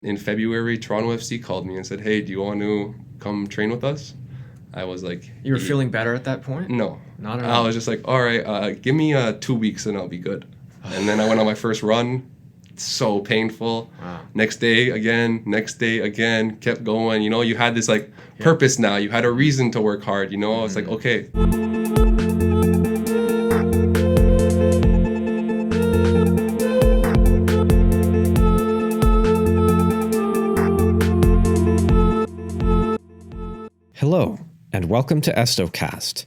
In February, Toronto FC called me and said, "Hey, do you want to come train with us?" I was like, You were feeling better at that point? No. Not at I all. was just like, all right, give me 2 weeks and I'll be good. And then I went on my first run. So painful. Wow. Next day again, kept going. You had this purpose now. You had a reason to work hard. It's like, okay. Hello, and welcome to EstoCast.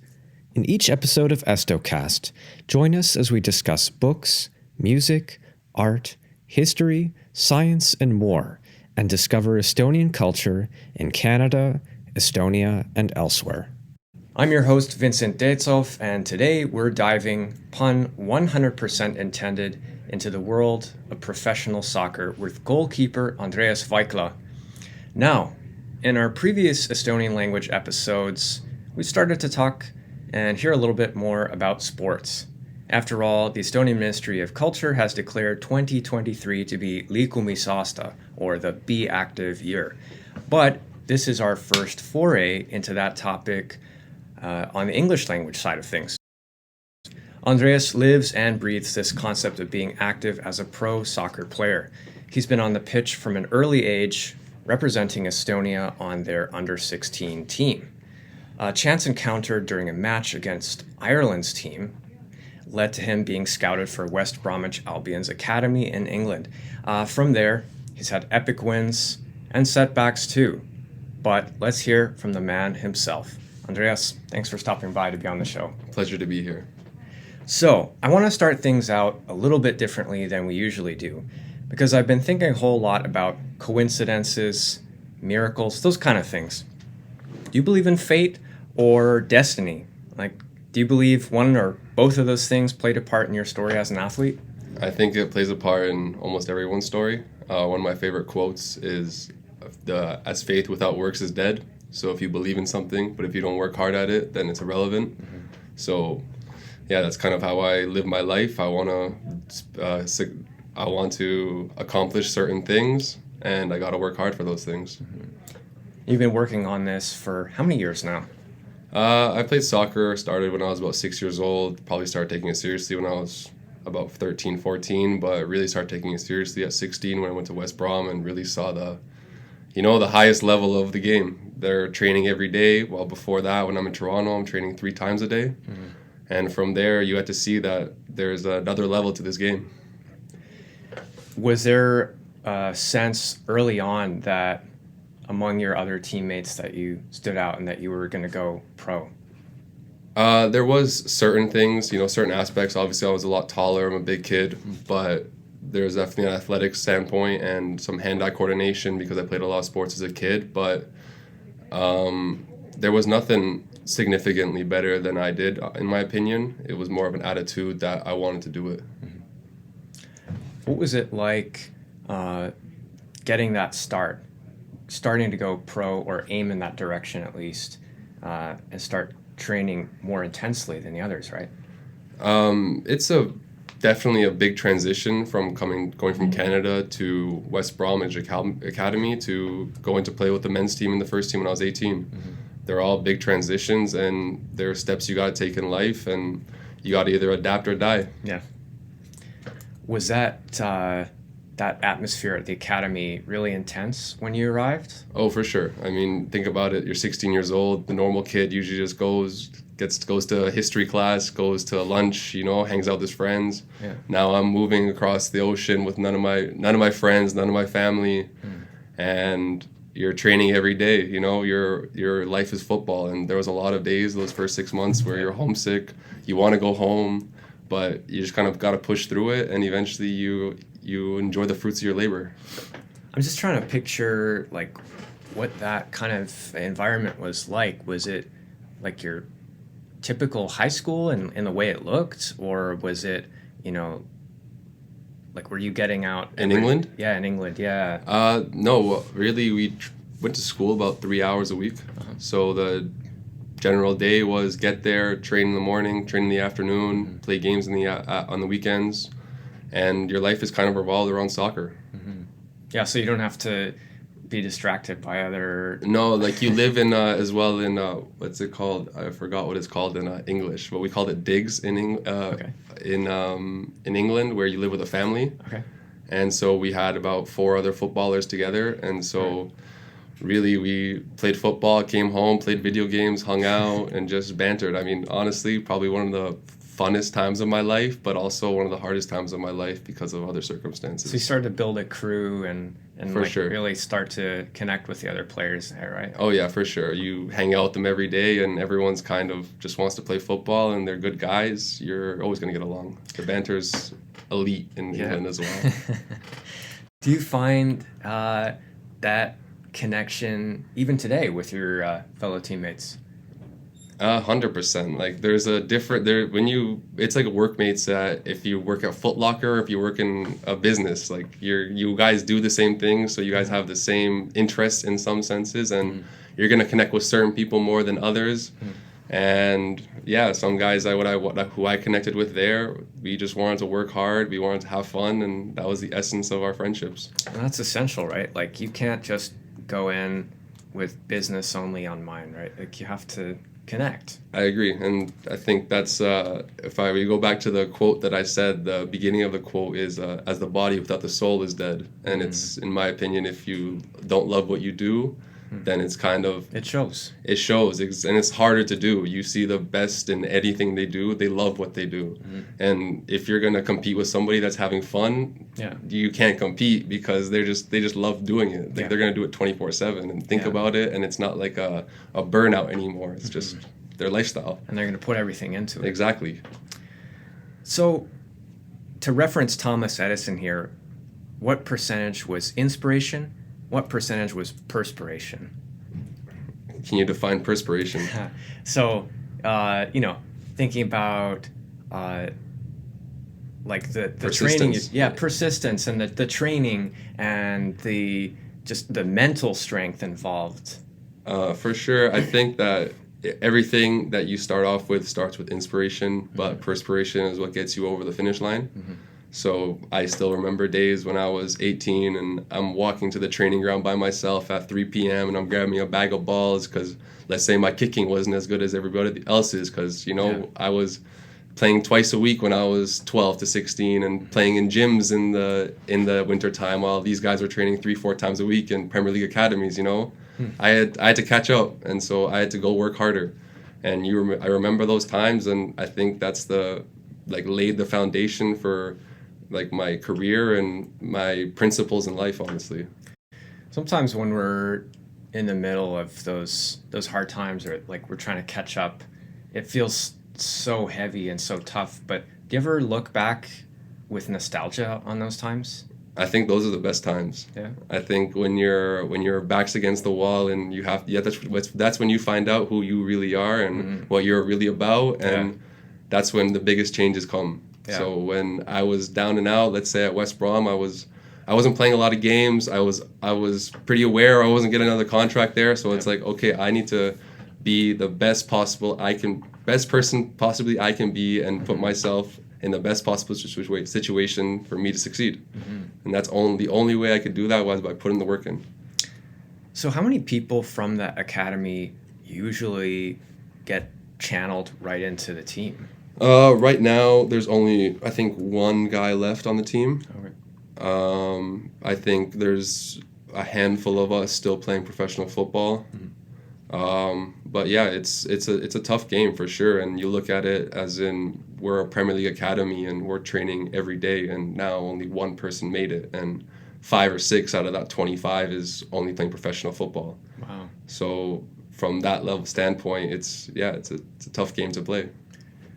In each episode of EstoCast, join us as we discuss books, music, art, history, science, and more, and discover Estonian culture in Canada, Estonia, and elsewhere. I'm your host, Vincent Detsov, and today we're diving, pun 100% intended, into the world of professional soccer with goalkeeper Andreas Vaikla. Now, in our previous Estonian language episodes, we started to talk and hear a little bit more about sports. After all, the Estonian Ministry of Culture has declared 2023 to be liikumisaasta, or the Be Active year. But this is our first foray into that topic on the English language side of things. Andreas lives and breathes this concept of being active as a pro soccer player. He's been on the pitch from an early age, representing Estonia on their under-16 team. A chance encounter during a match against Ireland's team led to him being scouted for West Bromwich Albion's academy in England. From there, he's had epic wins and setbacks too. But let's hear from the man himself. Andreas, thanks for stopping by to be on the show. Pleasure to be here. So, I want to start things out a little bit differently than we usually do, because I've been thinking a whole lot about coincidences, miracles, those kind of things. Do you believe in fate or destiny? Do you believe one or both of those things played a part in your story as an athlete? I think it plays a part in almost everyone's story. One of my favorite quotes is, as faith without works is dead. So if you believe in something, but if you don't work hard at it, then it's irrelevant. Mm-hmm. So, yeah, that's kind of how I live my life. I want to accomplish certain things, and I got to work hard for those things. Mm-hmm. You've been working on this for how many years now? I played soccer, started when I was about 6 years old, probably started taking it seriously when I was about 13, 14, but really started taking it seriously at 16 when I went to West Brom and really saw the highest level of the game. They're training every day, while before that, when I'm in Toronto, I'm training 3 times a day. Mm-hmm. And from there, you had to see that there's another level to this game. Was there a sense early on that among your other teammates that you stood out and that you were going to go pro? There was certain things, certain aspects. Obviously, I was a lot taller. I'm a big kid, but there's definitely an athletic standpoint and some hand-eye coordination because I played a lot of sports as a kid. But there was nothing significantly better than I did, in my opinion. It was more of an attitude that I wanted to do it. Mm-hmm. What was it like getting that starting to go pro or aim in that direction at least, and start training more intensely than the others, right? It's definitely a big transition from going from Canada to West Bromwich Academy to going to play with the men's team and the first team when I was 18. Mm-hmm. They're all big transitions, and there are steps you got to take in life, and you got to either adapt or die. Yeah. Was that atmosphere at the academy really intense when you arrived? Oh, for sure. I mean, think about it. You're 16 years old. The normal kid usually just goes to history class, goes to lunch, hangs out with his friends. Yeah. Now I'm moving across the ocean with none of my friends, none of my family, and you're training every day. Your life is football, and there was a lot of days those first 6 months where you're homesick, you want to go home, but you just kind of got to push through it, and eventually you enjoy the fruits of your labor. I'm just trying to picture what that kind of environment was like. Was it like your typical high school in the way it looked, or was it, were you getting out in England? Yeah, in England, yeah. No, really, we went to school about 3 hours a week. Uh-huh. So the general day was get there, train in the morning, train in the afternoon, mm-hmm. play games on the weekends, and your life is kind of revolved around soccer. Mm-hmm. Yeah, so you don't have to be distracted by other. No, like you live in as well in what's it called? I forgot what it's called in English, but we called it digs Okay. In England, where you live with a family. Okay. And so we had about 4 other footballers together, and so really we played football, came home, played video games, hung out, and just bantered. I mean, honestly, probably one of the funnest times of my life, but also one of the hardest times of my life because of other circumstances. So you started to build a crew and For like sure. really start to connect with the other players there, right? Oh yeah, for sure. You hang out with them every day, and everyone's kind of just wants to play football, and they're good guys. You're always going to get along. The banter's elite in England as well. Do you find that connection even today with your fellow teammates? 100%. Like there's a different there when you it's like workmates that if you work at Foot Locker, if you work in a business, like you guys do the same thing, so you guys have the same interests in some senses, and you're gonna connect with certain people more than others. And yeah, some guys who I connected with there, we just wanted to work hard, we wanted to have fun, and that was the essence of our friendships. And that's essential, right? Like you can't just go in with business only on mind, right? Like you have to connect. I agree, and I think that's if we go back to the quote that I said, the beginning of the quote is as the body without the soul is dead, and it's, in my opinion, if you don't love what you do, then it's kind of It shows. And it's harder to do. You see the best in anything they do, they love what they do, and if you're gonna compete with somebody that's having fun, you can't compete because they just love doing it. They're gonna do it 24/7 and think about it, and it's not like a burnout anymore. It's just their lifestyle, And they're going to put everything into it. exactly. So, to reference Thomas Edison here, what percentage was inspiration? What percentage was perspiration? Can you define perspiration? So, thinking about like the training, persistence, and the training and the mental strength involved. For sure, I think that everything that you start off with starts with inspiration, but perspiration is what gets you over the finish line. So I still remember days when I was 18 and I'm walking to the training ground by myself at 3 p.m. and I'm grabbing a bag of balls because let's say my kicking wasn't as good as everybody else's because, I was playing twice a week when I was 12 to 16 and playing in gyms in the winter time while these guys were training 3-4 times a week in Premier League academies, I had to catch up, and so I had to go work harder. And I remember those times, and I think that's laid the foundation for my career and my principles in life, honestly. Sometimes when we're in the middle of those hard times, or like we're trying to catch up, it feels so heavy and so tough. But do you ever look back with nostalgia on those times? I think those are the best times. Yeah. I think when your back's against the wall and that's when you find out who you really are and what you're really about, and that's when the biggest changes come. Yeah. So when I was down and out, let's say at West Brom, I wasn't playing a lot of games. I was pretty aware I wasn't getting another contract there. So it's like, okay, I need to be the best person possibly I can be, and put myself in the best possible situation for me to succeed. And that's the only way I could do that was by putting the work in. So how many people from the academy usually get channeled right into the team? Right now, there's only, I think, one guy left on the team. Okay. I think there's a handful of us still playing professional football. But yeah, it's a tough game for sure. And you look at it as in we're a Premier League academy and we're training every day, and now only one person made it, and 5 or 6 out of that 25 is only playing professional football. Wow. So from that level standpoint, it's a tough game to play.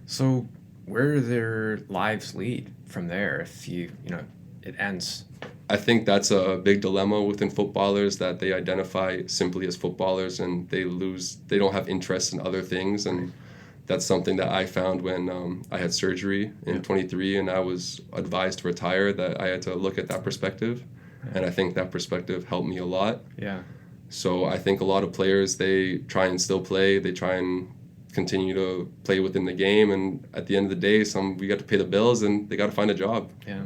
So where do their lives lead from there if it ends? I think that's a big dilemma within footballers, that they identify simply as footballers and they don't have interest in other things. And that's something that I found when I had surgery in 23 and I was advised to retire, that I had to look at that perspective. And I think that perspective helped me a lot. Yeah. So I think a lot of players, they try and still play. They try and continue to play within the game. And at the end of the day, we got to pay the bills and they got to find a job. Yeah.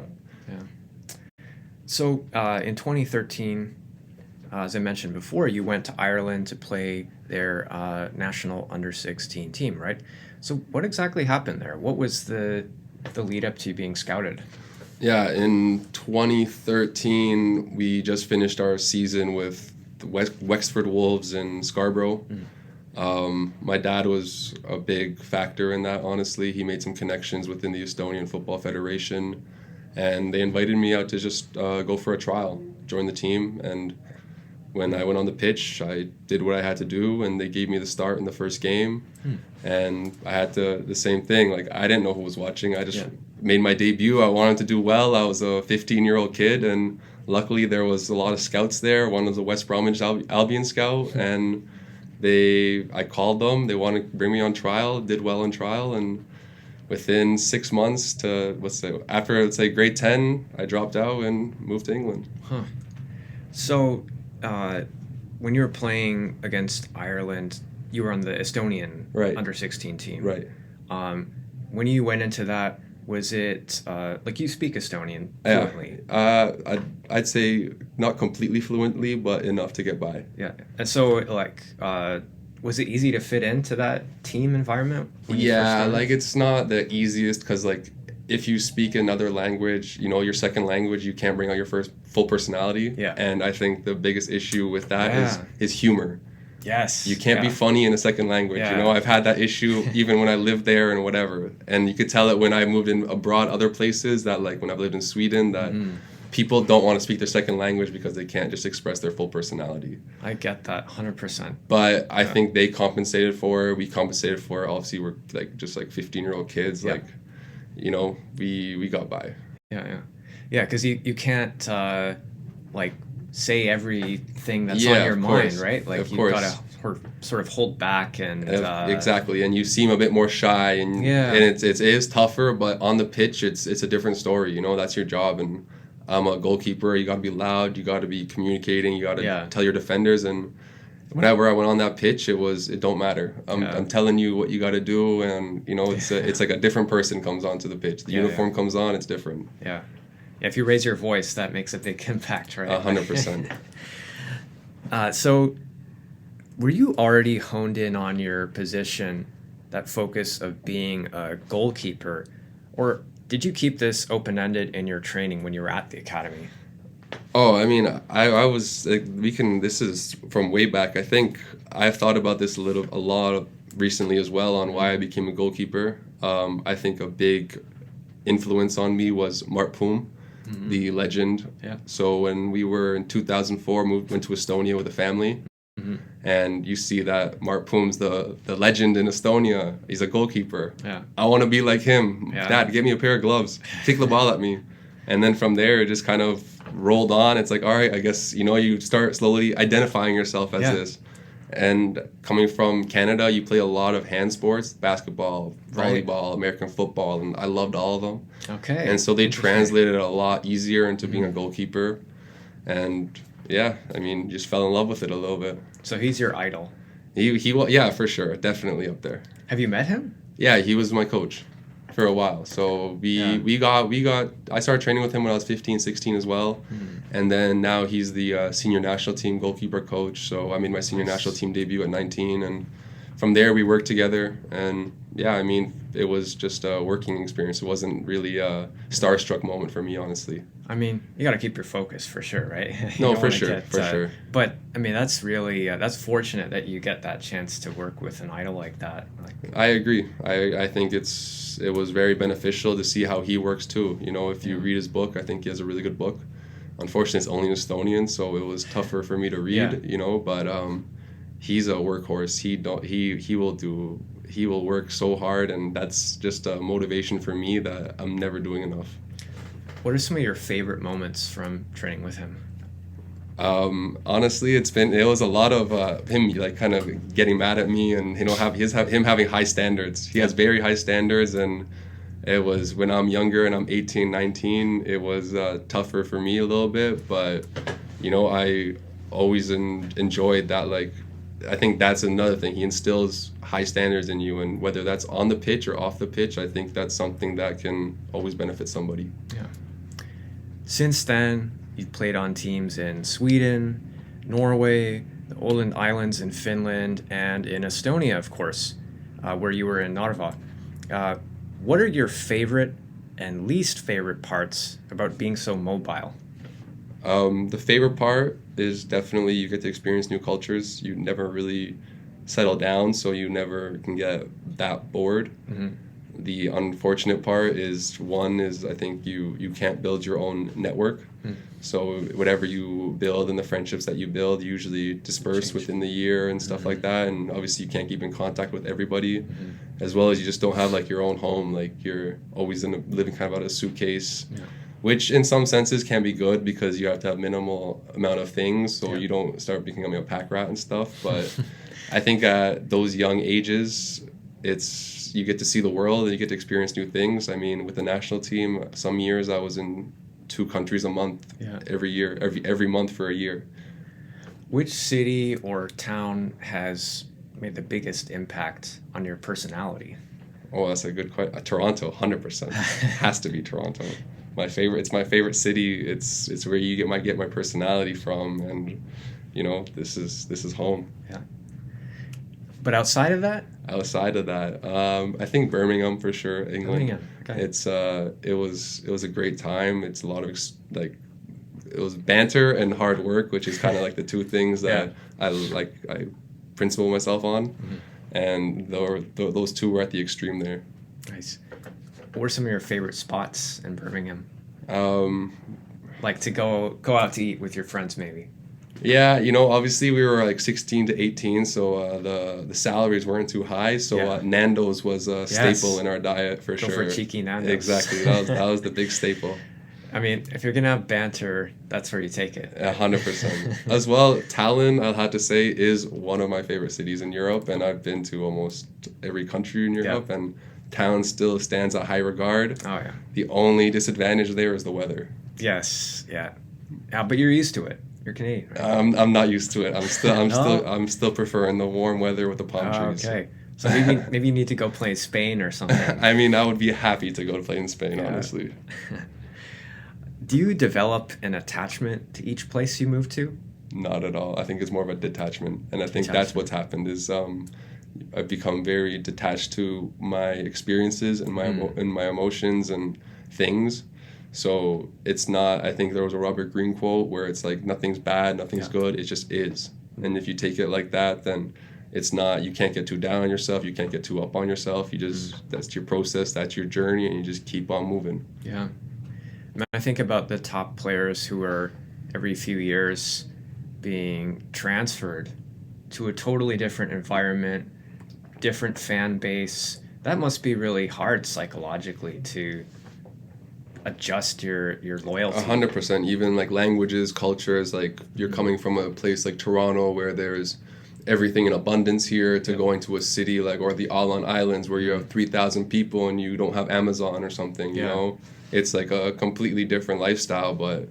So in 2013, as I mentioned before, you went to Ireland to play their national under-16 team, right? So what exactly happened there? What was the lead up to you being scouted? Yeah, in 2013, we just finished our season with the Wexford Wolves in Scarborough. My dad was a big factor in that, honestly. He made some connections within the Estonian Football Federation, and they invited me out to just go for a trial, join the team. And when I went on the pitch, I did what I had to do, and they gave me the start in the first game. And I had the same thing. Like, I didn't know who was watching. I just made my debut. I wanted to do well. I was a 15-year-old kid, and luckily there was a lot of scouts there. One was a West Bromwich Albion scout, and I called them. They wanted to bring me on trial, did well on trial, and within 6 months after grade 10, I dropped out and moved to England. Huh. So when you were playing against Ireland, you were on the Estonian under-16 team. Right. When you went into that, was it like you speak Estonian fluently? Yeah. I'd say not completely fluently, but enough to get by. Yeah. And so, like, was it easy to fit into that team environment? Yeah, like, it's not the easiest because, like, if you speak another language, your second language, you can't bring out your first full personality. Yeah. And I think the biggest issue with that is humor. Yes. You can't be funny in a second language. Yeah. I've had that issue even when I lived there and whatever. And you could tell it when I moved in abroad, other places, that, like, when I've lived in Sweden, that people don't want to speak their second language because they can't just express their full personality. I get that 100%. But I think we compensated for it. Obviously, we're just 15-year-old kids. Yeah. We got by. Yeah, because you can't say everything that's on your mind, right? Like, you've got to sort of hold back and exactly, and you seem a bit more shy, and it is tougher, but on the pitch it's a different story. That's your job, and I'm a goalkeeper. You got to be loud, you got to be communicating, you got to tell your defenders. And whenever I went on that pitch, it don't matter. I'm telling you what you got to do, and it's like a different person comes onto the pitch. The uniform comes on, it's different. Yeah, if you raise your voice, that makes a big impact, right? 100%. So, were you already honed in on your position, that focus of being a goalkeeper, or did you keep this open-ended in your training when you were at the academy? Oh, I mean, I was this is from way back. I think I've thought about this a lot recently as well on why I became a goalkeeper. I think a big influence on me was Mart Poom, the legend. Yeah. So when we were in 2004, went to Estonia with a family, and you see that Mart Poom's the legend in Estonia. He's a goalkeeper. Yeah. I want to be like him. Yeah. Dad, get me a pair of gloves. Kick the ball at me. And then from there, it just kind of rolled on. It's like, all right, I guess, you start slowly identifying yourself as this. And coming from Canada, you play a lot of hand sports, basketball, volleyball, American football, and I loved all of them. Okay. And so they translated it a lot easier into being a goalkeeper. And just fell in love with it a little bit. So he's your idol. He for sure, definitely up there. Have you met him? Yeah, he was my coach for a while. So we got I started training with him when I was 15, 16 as well. And then now he's the senior national team goalkeeper coach. So I made my senior national team debut at 19, and from there we worked together. And it was just a working experience. It wasn't really a starstruck moment for me, honestly. You got to keep your focus for sure, right? No, for sure. But that's really that's fortunate that you get that chance to work with an idol like that. I agree. I think it was very beneficial to see how he works too. If you read his book, I think he has a really good book. Unfortunately, it's only in Estonian, so it was tougher for me to read. But he's a workhorse. He will work so hard, and that's just a motivation for me that I'm never doing enough. What are some of your favorite moments from training with him? Honestly, it was a lot of him kind of getting mad at me, and him having high standards. He has very high standards, and it was when I'm younger and I'm 18, 19, it was tougher for me a little bit, but I always enjoyed that. I think that's another thing. He instills high standards in you, and whether that's on the pitch or off the pitch, I think that's something that can always benefit somebody. Yeah. Since then, You played on teams in Sweden, Norway, the Åland Islands in Finland, and in Estonia, of course, where you were in Narva. What are your favorite and least favorite parts about being so mobile? The favorite part is definitely you get to experience new cultures. You never really settle down, so you never can get that bored. Mm-hmm. The unfortunate part is I think you can't build your own network. Mm. So whatever you build and the friendships that you build usually disperse within the year and stuff like that. And obviously you can't keep in contact with everybody, as well as you just don't have like your own home. Like you're always living kind of out of a suitcase. Yeah. Which in some senses can be good because you have to have minimal amount of things so you don't start becoming a pack rat and stuff. But I think at those young ages, you get to see the world and you get to experience new things. I mean, with the national team, some years I was in 2 countries a month every year, every month for a year. Which city or town has made the biggest impact on your personality? Oh, that's a good question. Toronto, 100%. Has to be Toronto. It's my favorite city. It's where you get my personality from, and this is home. Yeah. But outside of that, I think Birmingham for sure, England. Birmingham. Okay. It was a great time. It's a lot of it was banter and hard work, which is kind of like the two things that I principle myself on, and those two were at the extreme there. Nice. What were some of your favorite spots in Birmingham? Like to go out to eat with your friends, maybe. Yeah, obviously we were like 16 to 18, so the salaries weren't too high. So Nando's was a staple in our diet for sure. Go for cheeky Nando's. Exactly, that was the big staple. I mean, if you're gonna have banter, that's where you take it. 100%. As well, Tallinn, I'll have to say, is one of my favorite cities in Europe, and I've been to almost every country in Europe, and town still stands at high regard. Oh yeah. The only disadvantage there is the weather. Yes. Yeah. But you're used to it. You're Canadian, right? I'm not used to it. I'm still preferring the warm weather with the palm trees. Okay. So maybe you need to go play in Spain or something. I mean, I would be happy to go to play in Spain, honestly. Do you develop an attachment to each place you move to? Not at all. I think it's more of a detachment, and I think that's what's happened is I've become very detached to my experiences and my emotions and things. So it's not, I think there was a Robert Greene quote where it's like nothing's bad, nothing's good, it just is. And if you take it like that, then it's not, you can't get too down on yourself, you can't get too up on yourself, that's your process, that's your journey, and you just keep on moving. Yeah. When I think about the top players who are every few years being transferred to a totally different environment, different fan base, that must be really hard psychologically to adjust your loyalty. 100%. Even like languages, cultures, like you're coming from a place like Toronto where there's everything in abundance here to going to a city like, or the Åland Islands where you have 3,000 people and you don't have Amazon or something, you know? It's like a completely different lifestyle, but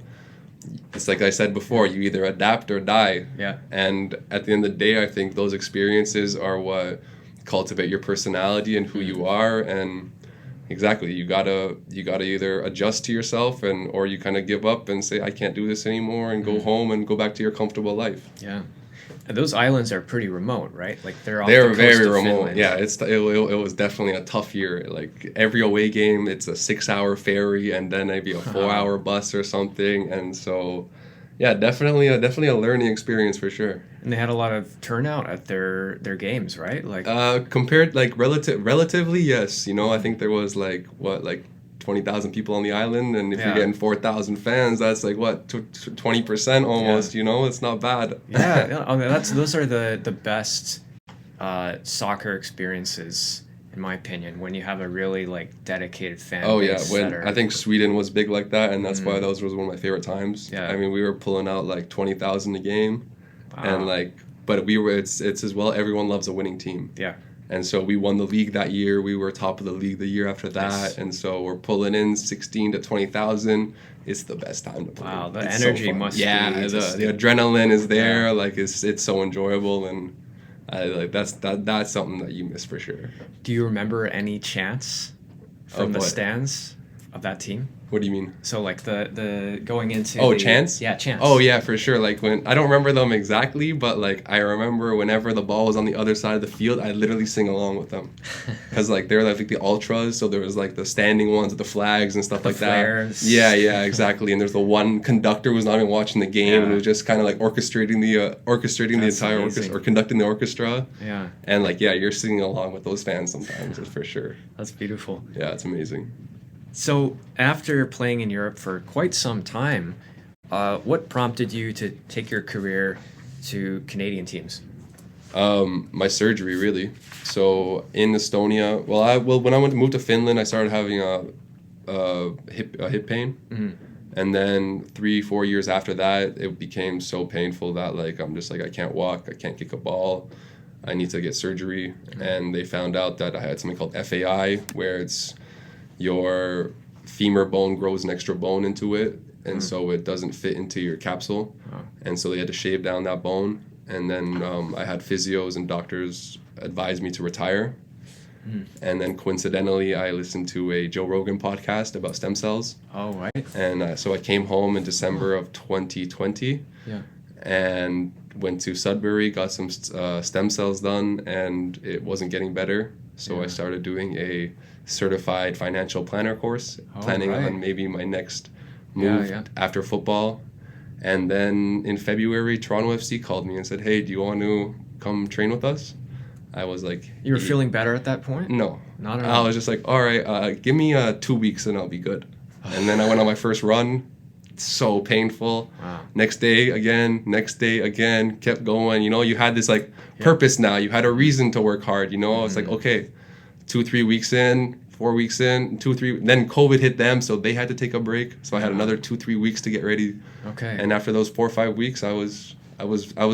it's like I said before, you either adapt or die. Yeah. And at the end of the day, I think those experiences are what cultivate your personality and who you are. And exactly, you gotta either adjust to yourself or you kind of give up and say, I can't do this anymore, and go home and go back to your comfortable life. Yeah. And those islands are pretty remote, right? Like they're very remote. Finland. Yeah, it was definitely a tough year. Like every away game, it's a 6-hour ferry and then maybe a 4-hour bus or something. And so, yeah, definitely a learning experience for sure. And they had a lot of turnout at their games, right? Like compared, like relatively, yes. You know, I think there was like 20,000 people on the island, and if you're getting 4,000 fans, that's like 20% almost. You know, it's not bad. Yeah, I mean, those are the best soccer experiences, in my opinion, when you have a really like dedicated fan base. I think Sweden was big like that, and that's why those was one of my favorite times. Yeah, I mean, we were pulling out like 20,000 a game, and but it's as well. Everyone loves a winning team. Yeah. And so we won the league that year. We were top of the league the year after that. Nice. And so we're pulling in 16 to 20,000. It's the best time to play. Wow, the energy must be. Yeah, the adrenaline is there. Yeah. Like it's so enjoyable, and that's something that you miss for sure. Do you remember any chants from the stands of that team? What do you mean? So like the going into chants? Yeah, chants. Oh yeah, for sure. Like when I don't remember them exactly, but like I remember whenever the ball was on the other side of the field, I literally sing along with them, because like they're like the ultras, so there was like the standing ones with the flags and stuff like flares. that. Yeah, exactly. And there's the one conductor who was not even watching the game and was just kind of like orchestrating the entire orchestra or conducting the orchestra. Yeah. And like you're singing along with those fans sometimes, that's for sure. That's beautiful. Yeah, it's amazing. So, after playing in Europe for quite some time, what prompted you to take your career to Canadian teams? My surgery, really. So in Estonia, when I moved to Finland, I started having a hip pain, and then 3-4 years after that, it became so painful that like I'm just like I can't walk, I can't kick a ball, I need to get surgery, and they found out that I had something called FAI, where it's your femur bone grows an extra bone into it, and so it doesn't fit into your capsule. And so they had to shave down that bone, and then I had physios and doctors advise me to retire. And then coincidentally I listened to a Joe Rogan podcast about stem cells. Oh, right. And so I came home in December of 2020 and went to Sudbury, got some stem cells done, and it wasn't getting better. So I started doing a certified financial planner course, planning on maybe my next move after football. And then in February, Toronto FC called me and said, "Hey, do you want to come train with us?" I was like... You were feeling better at that point? No. Not at all? I was just like, all right, give me 2 weeks and I'll be good. And then I went on my first run. So painful. Wow. Next day again, kept going. You know, you had this like purpose now. You had a reason to work hard. You know, it's like, okay, 2-3 weeks in, 4 weeks in, 2-3. Then COVID hit them, so they had to take a break. So I had another 2-3 weeks to get ready. Okay. And after those 4 or 5 weeks, I was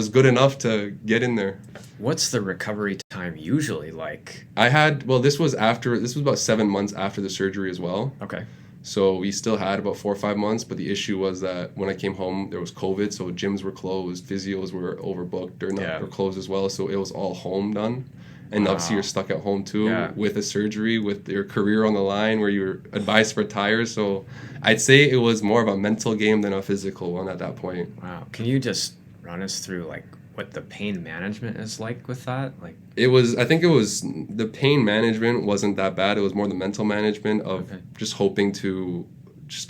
good enough to get in there. What's the recovery time usually like? This was about 7 months after the surgery as well. Okay. So we still had about 4 or 5 months, but the issue was that when I came home, there was COVID, so gyms were closed, physios were overbooked, or closed as well, so it was all home done. And obviously you're stuck at home too with a surgery, with your career on the line, where you were advised to retire. So I'd say it was more of a mental game than a physical one at that point. Wow. Can you just run us through like what the pain management is like with that? Like I think the pain management wasn't that bad. It was more the mental management of just hoping to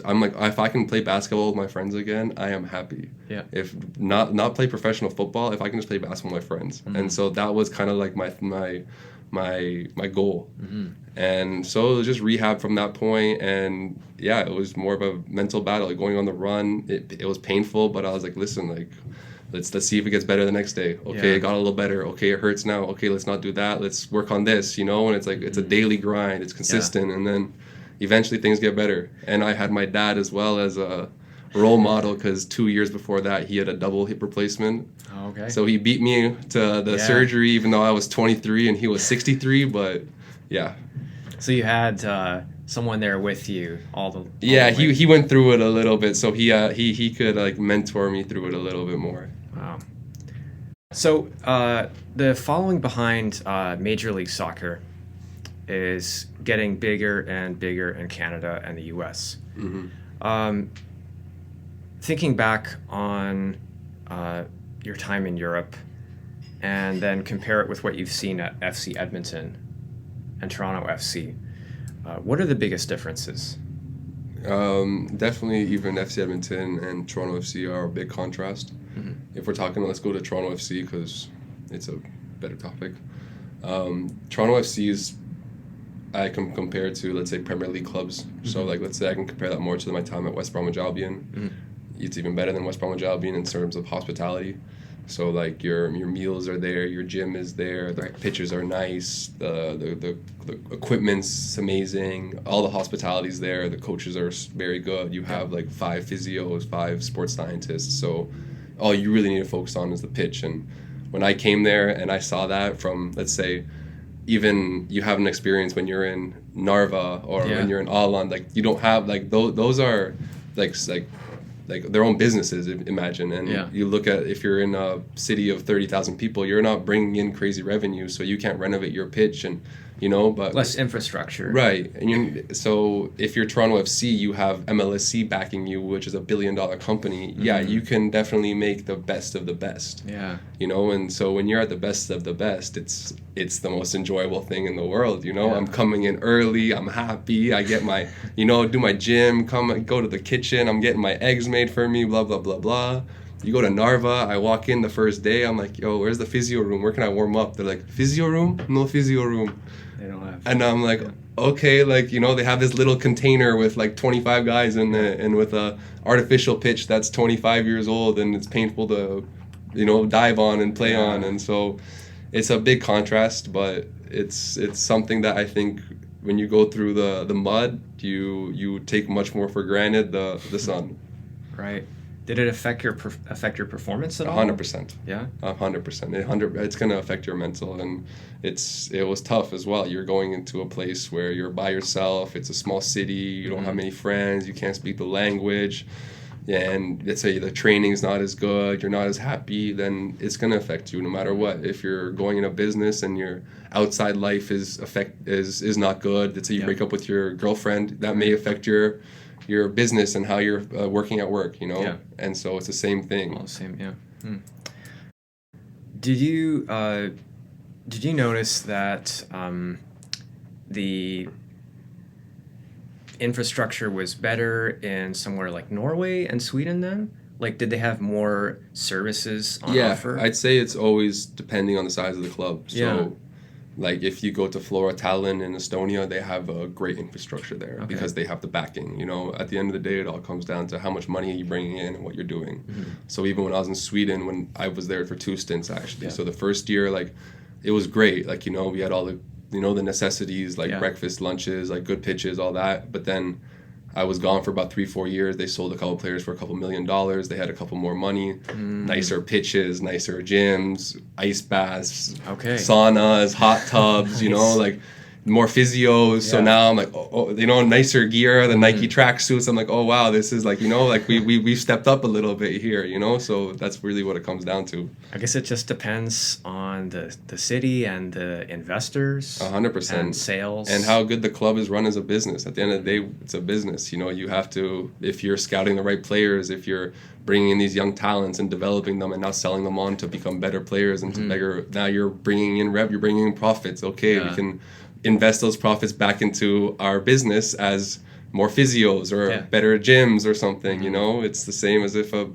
I'm like, if I can play basketball with my friends again, I am happy. Yeah. If not play professional football, if I can just play basketball with my friends. And so that was kind of like my goal. And so it was just rehab from that point, and it was more of a mental battle, like going on the run. It was painful, but I was like, listen, like let's see if it gets better the next day. Okay, it got a little better. Okay, it hurts now. Okay, let's not do that. Let's work on this, you know? And it's like, it's a daily grind. It's consistent. And then eventually things get better. And I had my dad as well as a role model, because 2 years before that, he had a double hip replacement. Oh, okay. So he beat me to the surgery, even though I was 23 and he was 63, but yeah. So you had someone there with you all the he went through it a little bit, so he could like mentor me through it a little bit more. Wow. So the following behind Major League Soccer is getting bigger and bigger in Canada and the U.S. Thinking back on your time in Europe, and then compare it with what you've seen at FC Edmonton and Toronto FC, what are the biggest differences? Definitely even FC Edmonton and Toronto FC are a big contrast. If we're talking, let's go to Toronto FC because it's a better topic. Toronto FC is, I can compare to, let's say, Premier League clubs. So like, let's say I can compare that more to my time at West Bromwich Albion. It's even better than West Bromwich Albion in terms of hospitality. So like your meals are there, your gym is there, the pitches are nice, the equipment's amazing, all the hospitality's there, the coaches are very good. You have like 5 physios, 5 sports scientists. So all you really need to focus on is the pitch. And when I came there and I saw that from, let's say, even you have an experience when you're in Narva or when you're in Åland, like you don't have like those are like their own businesses, imagine. And you look at, if you're in a city of 30,000 people, you're not bringing in crazy revenue, so you can't renovate your pitch and but less infrastructure. Right. And so if you're Toronto FC, you have MLSC backing you, which is $1 billion company. Yeah, you can definitely make the best of the best. Yeah. And so when you're at the best of the best, it's the most enjoyable thing in the world. I'm coming in early, I'm happy, I get my, do my gym, go to the kitchen, I'm getting my eggs made for me, blah, blah, blah, blah. You go to Narva, I walk in the first day, I'm like, yo, where's the physio room? Where can I warm up? They're like, physio room? No physio room. They don't have. And I'm like, okay, they have this little container with 25 guys in it, and with a artificial pitch that's 25 years old, and it's painful to, dive on and play on. And so it's a big contrast, but it's something that I think when you go through the mud, you take much more for granted the sun. Right. Did it affect your performance at all? 100%. Yeah. 100%. It's going to affect your mental, and it was tough as well. You're going into a place where you're by yourself. It's a small city. You don't have many friends. You can't speak the language, and let's say the training's not as good. You're not as happy. Then it's going to affect you no matter what. If you're going in a business and your outside life is not good. Let's say you break up with your girlfriend. That may affect your business and how you're working at work, and so it's the same thing. All the same, yeah. Did you notice that the infrastructure was better in somewhere like Norway and Sweden then? Did they have more services on offer? Yeah, I'd say it's always depending on the size of the club. So if you go to Flora Tallinn in Estonia, they have a great infrastructure there because they have the backing. At the end of the day, it all comes down to how much money are you bringing in and what you're doing. So even when I was in Sweden, when I was there for 2 stints actually, so the first year, it was great. We had all the, the necessities, breakfast, lunches, good pitches, all that. But then I was gone for about 3-4 years. They sold a couple players for $2 million. They had a couple more money, nicer pitches, nicer gyms, ice baths, saunas, hot tubs, more physios. Yeah. So now I'm like, nicer gear, the Nike tracksuits. I'm like, oh wow, this is we've stepped up a little bit here, So that's really what it comes down to. I guess it just depends on the city and the investors. 100%. And sales. And how good the club is run as a business. At the end of the day, it's a business. You have to, if you're scouting the right players, if you're bringing in these young talents and developing them and now selling them on to become better players and to bigger, now you're bringing in you're bringing in profits. Okay, we can invest those profits back into our business as more physios or better gyms or something. It's the same as if a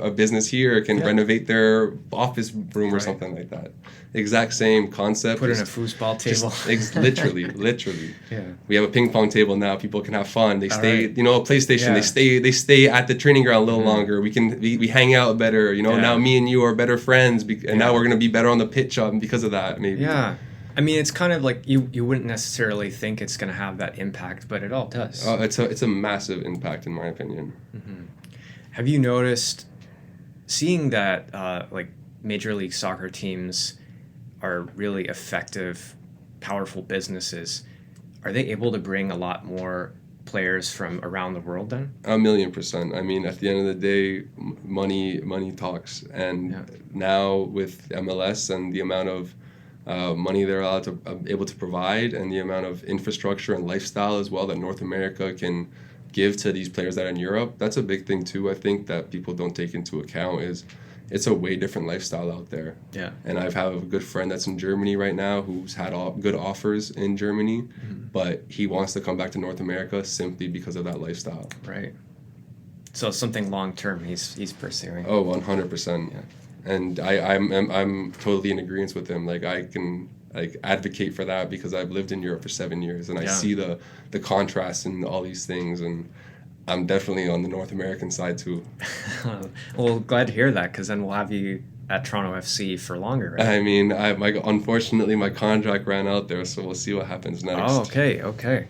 business here can renovate their office room or something like that. Exact same concept. Put in a foosball table. Literally. Yeah. We have a ping pong table now. People can have fun. They stay, a PlayStation. Yeah. They stay at the training ground a little longer. We hang out better. Now me and you are better friends, and now we're gonna be better on the pitch because of that. Maybe. Yeah. I mean, it's kind of you wouldn't necessarily think it's going to have that impact, but it all does. It's a massive impact, in my opinion. Have you noticed, seeing that Major League Soccer teams are really effective, powerful businesses, are they able to bring a lot more players from around the world then? 1,000,000%. I mean, at the end of the day, money talks. And now with MLS and the amount of money they're able to provide, and the amount of infrastructure and lifestyle as well that North America can give to these players that are in Europe, that's a big thing too. I think that people don't take into account is it's a way different lifestyle out there. Yeah. And I have a good friend that's in Germany right now who's had good offers in Germany, but he wants to come back to North America simply because of that lifestyle. Right. So something long term he's pursuing. Oh, 100%. Yeah. And I'm totally in agreement with him. I can advocate for that because I've lived in Europe for 7 years, and I see the contrast in all these things, and I'm definitely on the North American side too. Well, glad to hear that, because then we'll have you at Toronto FC for longer, right? I mean, unfortunately my contract ran out there, so we'll see what happens next. Oh, okay.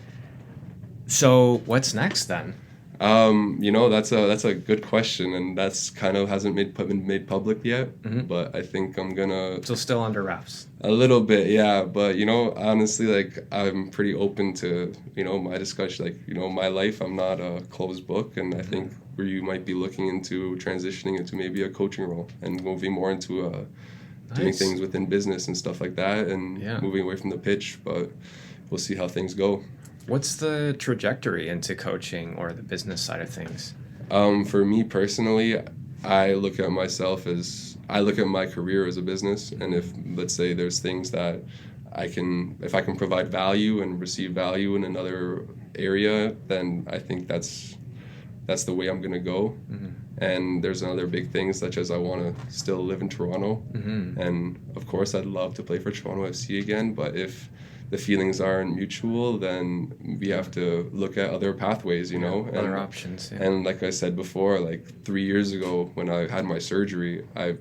So what's next then? That's a good question, and that's kind of hasn't been made public yet. But I think I'm gonna. So still under wraps. A little bit, yeah. But honestly, I'm pretty open to my discussion. My life, I'm not a closed book, and I think where you might be looking into transitioning into maybe a coaching role and moving more into doing things within business and stuff like that, and moving away from the pitch. But we'll see how things go. What's the trajectory into coaching or the business side of things? For me personally, I look at my career as a business, and if, let's say, there's things that if I can provide value and receive value in another area, then I think that's the way I'm gonna go. And there's another big thing, such as I want to still live in Toronto, and of course I'd love to play for Toronto FC again, but if the feelings aren't mutual, then we have to look at other pathways, other options. And like I said before, like 3 years ago when I had my surgery, I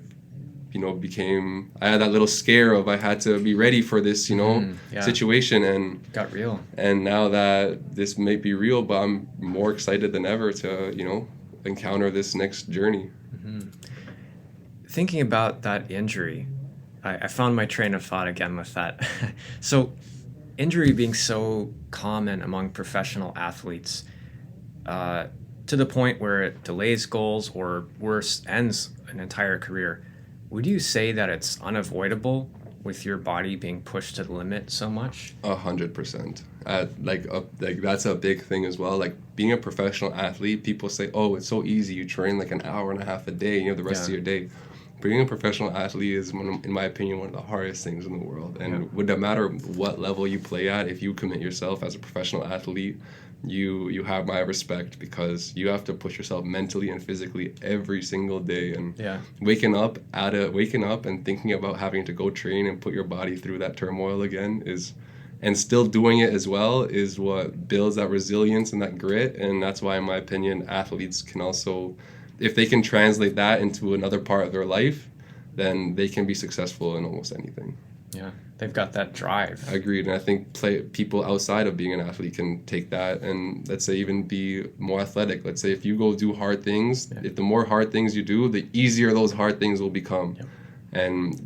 had that little scare of I had to be ready for this, situation, and got real. And now that this may be real, but I'm more excited than ever to, encounter this next journey. Thinking about that injury, I found my train of thought again with that. So, injury being so common among professional athletes, to the point where it delays goals or worse, ends an entire career. Would you say that it's unavoidable with your body being pushed to the limit so much? 100%. Like that's a big thing as well. Like being a professional athlete, people say, "Oh, it's so easy. You train like an hour and a half a day, and you have the rest of your day." Being a professional athlete is, in my opinion, one of the hardest things in the world. And would no matter what level you play at, if you commit yourself as a professional athlete, you have my respect, because you have to push yourself mentally and physically every single day. And waking up and thinking about having to go train and put your body through that turmoil again and still doing it as well is what builds that resilience and that grit. And that's why, in my opinion, athletes can also, if they can translate that into another part of their life, then they can be successful in almost anything. Yeah, they've got that drive. Agreed, and I think people outside of being an athlete can take that and, let's say, even be more athletic. Let's say if you go do hard things, if the more hard things you do, the easier those hard things will become. And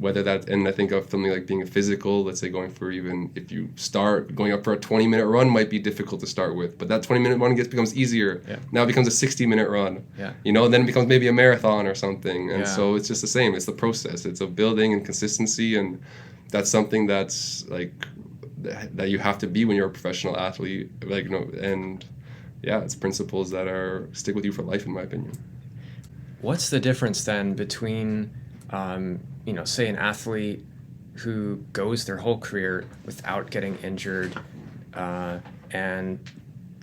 and I think of something like being physical, let's say if you start going up for a 20-minute run, might be difficult to start with, but that 20-minute run becomes easier. Now it becomes a 60-minute run. Then it becomes maybe a marathon or something. And so it's just the same. It's the process. It's a building and consistency, and that's something that's like that you have to be when you're a professional athlete. It's principles that stick with you for life, in my opinion. What's the difference then between say an athlete who goes their whole career without getting injured and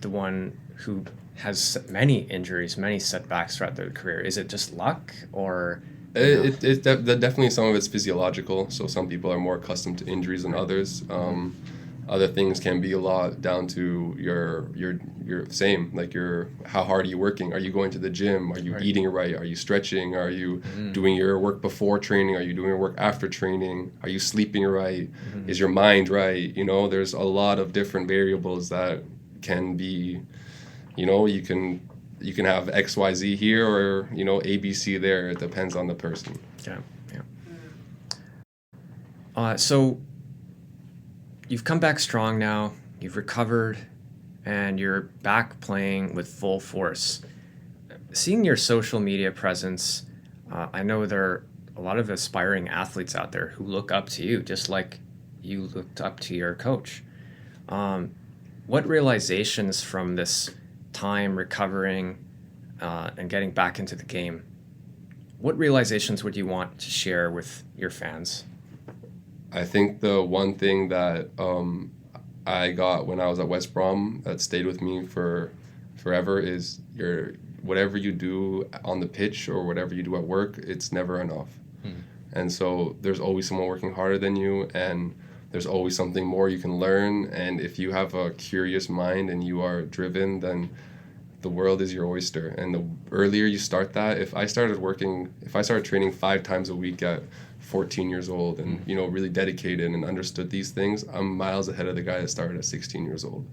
the one who has many injuries, many setbacks throughout their career? Is it just luck, or? Definitely some of it's physiological. So some people are more accustomed to injuries than others. Other things can be a lot down to your same, like how hard are you working? Are you going to the gym? Are you eating right? Are you stretching? Are you doing your work before training? Are you doing your work after training? Are you sleeping right? Is your mind right? There's a lot of different variables that can be, you can have XYZ here or, ABC there. It depends on the person. So you've come back strong now, you've recovered, and you're back playing with full force. Seeing your social media presence, I know there are a lot of aspiring athletes out there who look up to you, just like you looked up to your coach. What realizations from this time recovering and getting back into the game, what realizations would you want to share with your fans? I think the one thing that I got when I was at West Brom that stayed with me for forever is whatever you do on the pitch or whatever you do at work, it's never enough. And so there's always someone working harder than you, and there's always something more you can learn. And if you have a curious mind and you are driven, then the world is your oyster. And the earlier you start that, if I started training 5 times a week at 14 years old and really dedicated and understood these things, I'm miles ahead of the guy that started at 16 years old.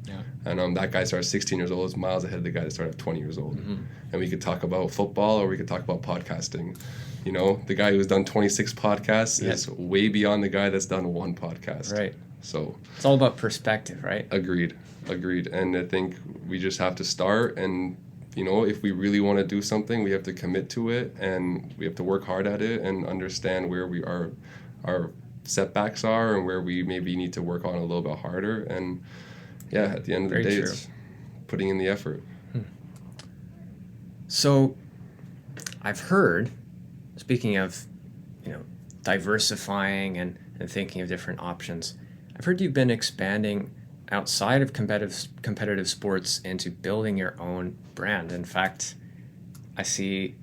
And that guy started at 16 years old is miles ahead of the guy that started at 20 years old. And we could talk about football or we could talk about podcasting. The guy who's done 26 podcasts is way beyond the guy that's done 1 podcast. Right. So it's all about perspective, right? Agreed. And I think we just have to start, and if we really want to do something, we have to commit to it, and we have to work hard at it and understand where our setbacks are and where we maybe need to work on a little bit harder. And yeah, at the end of the day, it's putting in the effort. So I've heard, speaking of, diversifying and thinking of different options, I've heard you've been expanding outside of competitive sports into building your own brand. In fact, I see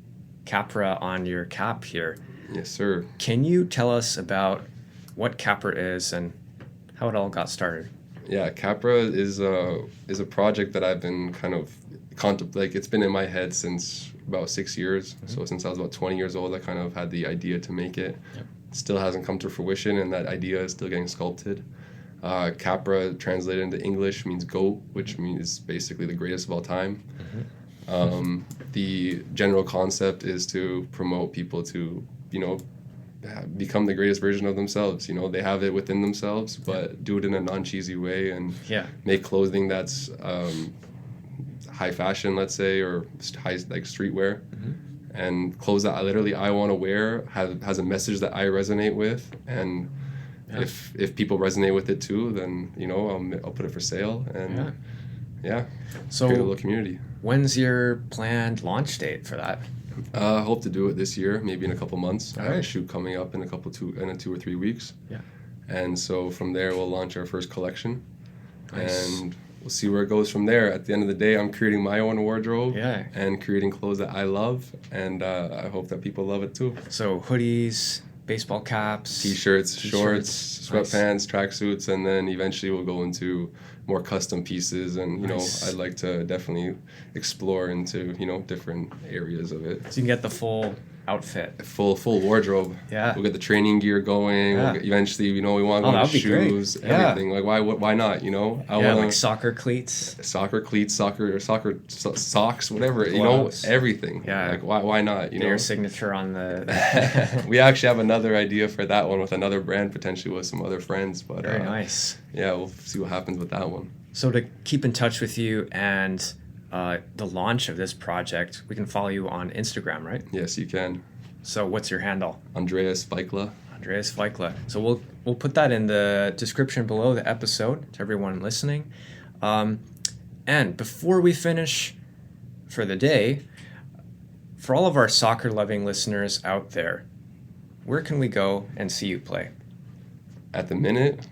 Capra on your cap here. Yes, sir. Can you tell us about what Capra is and how it all got started? Yeah, Capra is a project that I've been kind of it's been in my head since about 6 years. Mm-hmm. So since I was about 20 years old, I kind of had the idea to make it. Yep. It still hasn't come to fruition, and that idea is still getting sculpted. Capra, translated into English, means goat, which means basically the greatest of all time. Mm-hmm. The general concept is to promote people to, become the greatest version of themselves. They have it within themselves, but do it in a non-cheesy way and make clothing that's high fashion, let's say, or high streetwear. Mm-hmm. And clothes that I want to wear has a message that I resonate with, and if people resonate with it too, then I'll put it for sale and so create a little community. When's your planned launch date for that? I hope to do it this year, maybe in a couple months. All I have right. a shoot coming up in 2 or 3 weeks. Yeah. And so from there we'll launch our first collection. Nice. And we'll see where it goes from there. At the end of the day, I'm creating my own wardrobe and creating clothes that I love, and I hope that people love it too. So hoodies, baseball caps, T-shirts, shorts, sweatpants, tracksuits, and then eventually we'll go into more custom pieces, and I'd like to definitely explore into different areas of it. So you can get the full outfit, full wardrobe. Yeah, we'll get the training gear going. Yeah. We'll eventually, we want to go to shoes, everything. Like why not? Like soccer cleats, soccer socks, whatever. Gloves. Everything. Yeah, like why not? Your signature on the. We actually have another idea for that one with another brand, potentially with some other friends. But very nice. Yeah, we'll see what happens with that one. So to keep in touch with you and the launch of this project, we can follow you on Instagram, right? Yes, you can. So what's your handle? Andreas Vaikla. Andreas Vaikla. So we'll put that in the description below the episode to everyone listening. And before we finish for the day, for all of our soccer-loving listeners out there, where can we go and see you play? At the minute,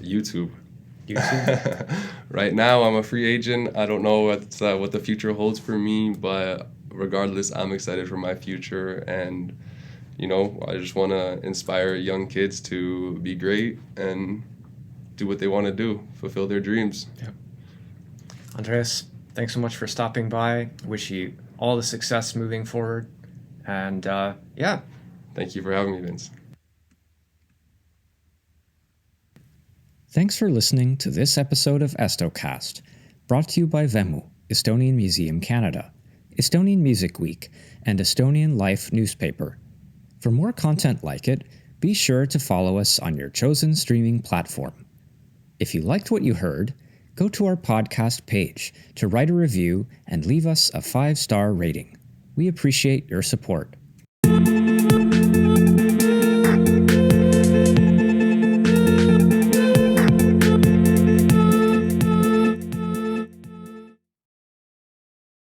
YouTube. YouTube? Right now, I'm a free agent. I don't know what the future holds for me, but regardless, I'm excited for my future, and I just want to inspire young kids to be great and do what they want to do, fulfill their dreams. Yeah. Andreas, thanks so much for stopping by. Wish you all the success moving forward, and Thank you for having me, Vince. Thanks for listening to this episode of EstoCast, brought to you by Vemu, Estonian Museum Canada, Estonian Music Week, and Estonian Life newspaper. For more content like it, be sure to follow us on your chosen streaming platform. If you liked what you heard, go to our podcast page to write a review and leave us a 5-star rating. We appreciate your support.